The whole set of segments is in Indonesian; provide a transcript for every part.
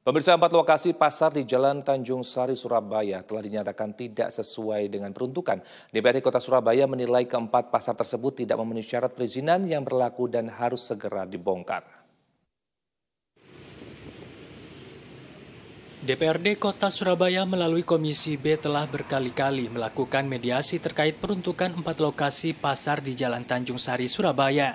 Pemirsa, 4 lokasi pasar di Jalan Tanjung Sari, Surabaya telah dinyatakan tidak sesuai dengan peruntukan. DPRD Kota Surabaya menilai keempat pasar tersebut tidak memenuhi syarat perizinan yang berlaku dan harus segera dibongkar. DPRD Kota Surabaya melalui Komisi B telah berkali-kali melakukan mediasi terkait peruntukan 4 lokasi pasar di Jalan Tanjung Sari, Surabaya.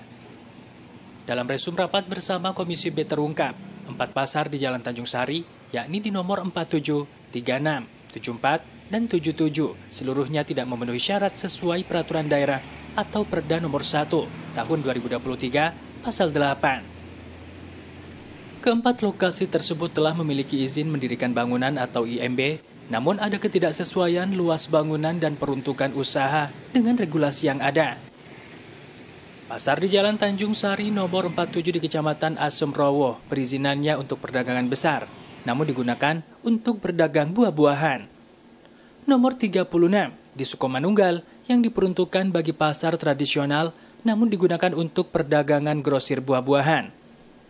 Dalam resum rapat bersama Komisi B terungkap, 4 pasar di Jalan Tanjung Sari, yakni di nomor 47, 36, 74, dan 77, seluruhnya tidak memenuhi syarat sesuai Peraturan Daerah atau Perda nomor 1 tahun 2023 pasal 8. Keempat lokasi tersebut telah memiliki izin mendirikan bangunan atau IMB, namun ada ketidaksesuaian luas bangunan dan peruntukan usaha dengan regulasi yang ada. Pasar di Jalan Tanjung Sari nomor 47 di Kecamatan Asemrowo, perizinannya untuk perdagangan besar, namun digunakan untuk berdagang buah-buahan. Nomor 36 di Sukomanunggal yang diperuntukkan bagi pasar tradisional, namun digunakan untuk perdagangan grosir buah-buahan.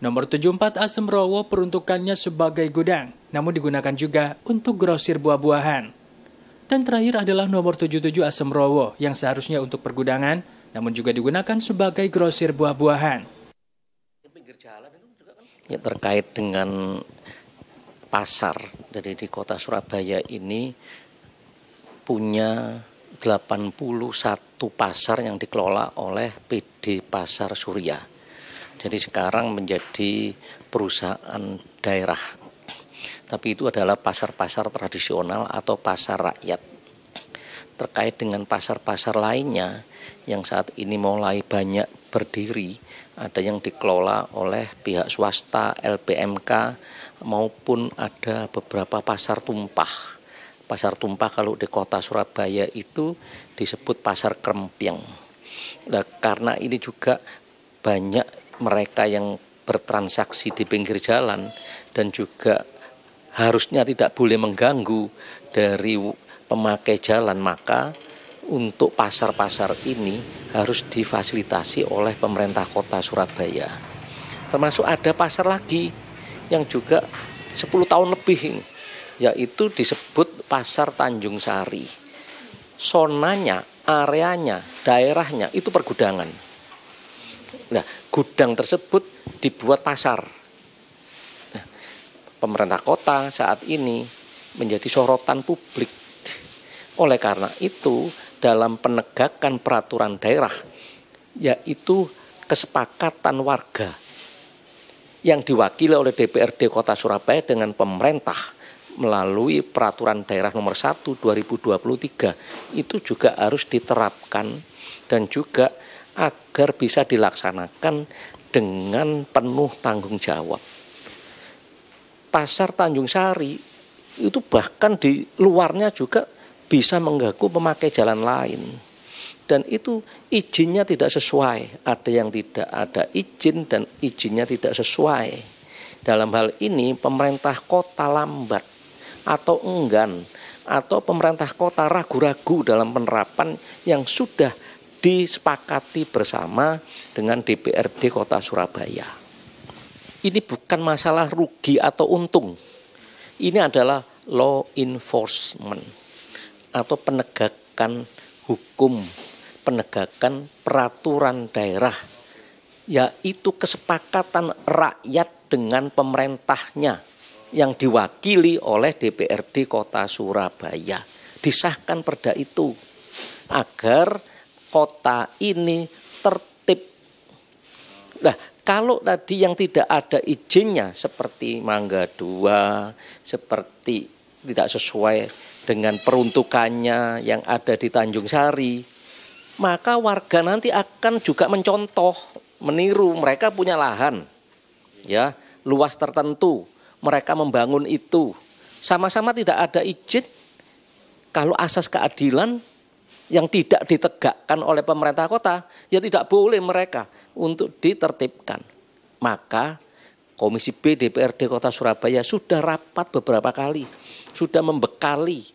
Nomor 74 Asemrowo peruntukannya sebagai gudang, namun digunakan juga untuk grosir buah-buahan. Dan terakhir adalah nomor 77 Asemrowo yang seharusnya untuk pergudangan, namun juga digunakan sebagai grosir buah-buahan. Ya, terkait dengan pasar dari di Kota Surabaya ini punya 81 pasar yang dikelola oleh PD Pasar Surya. Jadi sekarang menjadi perusahaan daerah. Tapi itu adalah pasar-pasar tradisional atau pasar rakyat. Terkait dengan pasar-pasar lainnya yang saat ini mulai banyak berdiri, ada yang dikelola oleh pihak swasta, LPMK, maupun ada beberapa pasar tumpah. Pasar tumpah kalau di Kota Surabaya itu disebut pasar krempiang. Nah, karena ini juga banyak mereka yang bertransaksi di pinggir jalan dan juga harusnya tidak boleh mengganggu dari pemakai jalan, maka untuk pasar-pasar ini harus difasilitasi oleh pemerintah Kota Surabaya. Termasuk ada pasar lagi yang juga 10 tahun lebih ini, yaitu disebut Pasar Tanjung Sari. Zonanya, areanya, daerahnya itu pergudangan. Nah, gudang tersebut dibuat pasar. Nah, pemerintah kota saat ini menjadi sorotan publik. Oleh karena itu, dalam penegakan peraturan daerah, yaitu kesepakatan warga yang diwakili oleh DPRD Kota Surabaya dengan pemerintah melalui peraturan daerah nomor 1 2023, itu juga harus diterapkan dan juga agar bisa dilaksanakan dengan penuh tanggung jawab. Pasar Tanjung Sari itu bahkan di luarnya juga bisa mengganggu pemakai jalan lain. Dan itu izinnya tidak sesuai. Ada yang tidak ada izin dan izinnya tidak sesuai. Dalam hal ini pemerintah kota lambat atau enggan, atau pemerintah kota ragu-ragu dalam penerapan yang sudah disepakati bersama dengan DPRD Kota Surabaya. Ini bukan masalah rugi atau untung. Ini adalah law enforcement atau penegakan hukum, penegakan peraturan daerah, yaitu kesepakatan rakyat dengan pemerintahnya yang diwakili oleh DPRD Kota Surabaya. Disahkan perda itu agar kota ini tertib. Nah, kalau tadi yang tidak ada izinnya seperti Mangga 2, seperti tidak sesuai dengan peruntukannya yang ada di Tanjung Sari, maka warga nanti akan juga mencontoh, meniru. Mereka punya lahan, ya, luas tertentu, mereka membangun itu. Sama-sama tidak ada izin. Kalau asas keadilan yang tidak ditegakkan oleh pemerintah kota, ya tidak boleh mereka untuk ditertibkan. Maka Komisi B DPRD Kota Surabaya sudah rapat beberapa kali, sudah membekali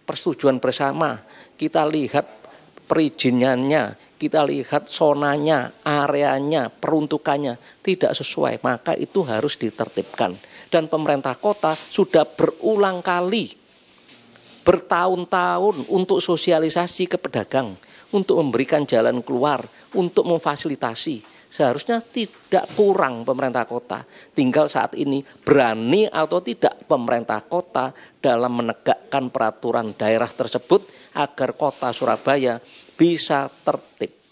persetujuan bersama. Kita lihat perizinannya, kita lihat zonanya, areanya, peruntukannya tidak sesuai, maka itu harus ditertibkan. dan pemerintah kota sudah berulang kali, bertahun-tahun untuk sosialisasi ke pedagang, untuk memberikan jalan keluar, untuk memfasilitasi. Seharusnya tidak kurang pemerintah kota. Tinggal saat ini berani atau tidak pemerintah kota dalam menegakkan peraturan daerah tersebut agar kota Surabaya bisa tertib.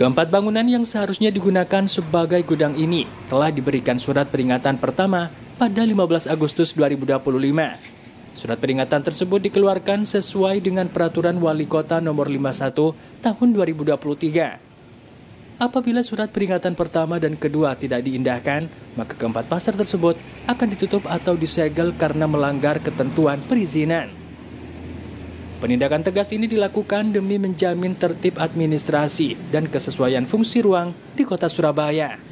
Keempat bangunan yang seharusnya digunakan sebagai gudang ini telah diberikan surat peringatan pertama pada 15 Agustus 2025. Surat peringatan tersebut dikeluarkan sesuai dengan Peraturan Wali Kota Nomor 51 Tahun 2023. Apabila surat peringatan pertama dan kedua tidak diindahkan, maka keempat pasar tersebut akan ditutup atau disegel karena melanggar ketentuan perizinan. Penindakan tegas ini dilakukan demi menjamin tertib administrasi dan kesesuaian fungsi ruang di Kota Surabaya.